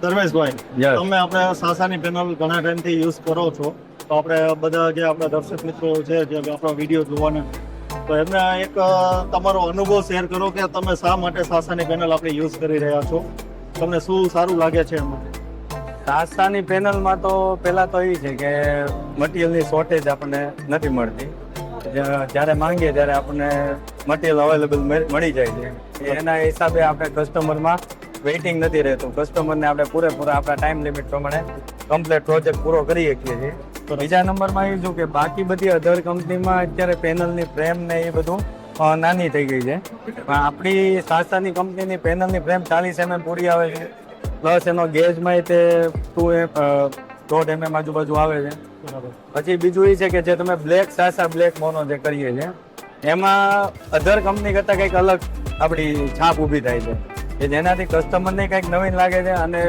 Dharmeshbhai, Yes. તમે આપણે સાસાની panel ઘણા ટાઈમથી યુઝ કરો છો, તો આપણે બધા જે આપણા દર્શક મિત્રો છે જે આપણો વિડીયો જોવાના, તો એમને એક તમારો અનુભવ શેર કરો કે તમે શા માટે સાસાની પેનલ આપણે યુઝ કરી રહ્યા છો, તમને શું સારું લાગે છે એમાં? સાસાની પેનલમાં તો પહેલા તો એ છે કે મટીરિયલની શોર્ટેજ આપણને નથી મળતી. જ્યારે માંગીએ ત્યારે આપણને મટીરિયલ અવેલેબલ મળી જાય છે. એના હિસાબે આપણે કસ્ટમરમાં વેઇટિંગ નથી રહેતું. કસ્ટમરને આપણે પૂરેપૂરા આપણા ટાઈમ લિમિટ પ્રમાણે કમ્પ્લીટ પ્રોજેક્ટ પૂરો કરી શકીએ છીએ. બીજા નંબરમાં એ શું કે બાકી બધી અધર કંપનીમાં અત્યારે પેનલની ફ્રેમ ને એ બધું નાની થઈ ગઈ છે, પણ આપણી સાસાની કંપનીની પેનલની ફ્રેમ 40 mm પૂરી આવે છે, પ્લસ એનો ગેજમાં તે 2.5 mm આજુબાજુ આવે છે. પછી બીજું એ છે કે જે તમે બ્લેક સાસા બ્લેક મોનો જે કરીએ છીએ એમાં અધર કંપની કરતાં કંઈક અલગ આપણી છાપ ઊભી થાય છે, કે જેનાથી કસ્ટમરને કંઈક નવીન લાગે છે અને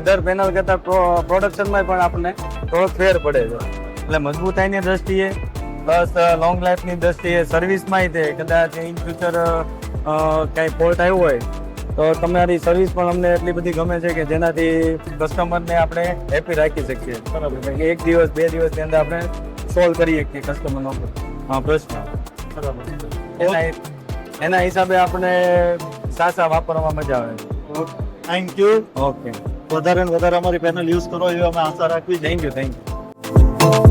અધર પેનલ કરતાં પ્રોડક્શનમાં પણ આપણને થોડો ફેર પડે છે. એટલે મજબૂતાઈની દ્રષ્ટિએ પ્લસ લોંગ લાઈફની દ્રષ્ટિએ સર્વિસમાં તે કદાચ ઇન ફ્યુચર કાંઈ ફોલ્ટ આવ્યો હોય તો તમારી સર્વિસ પણ અમને એટલી બધી ગમે છે કે જેનાથી કસ્ટમરને આપણે હેપી રાખી શકીએ. બરાબર, 1 દિવસ 2 દિવસની અંદર આપણે સોલ્વ કરી શકીએ કસ્ટમરનો પ્રશ્ન. બરાબર, એના હિસાબે આપણે સાસા વાપરવામાં મજા આવે. Thank you. ઓકે, વધારે ને વધારે અમારી પેનલ યુઝ કરો એવી અમે આશા રાખવી છે. Thank you.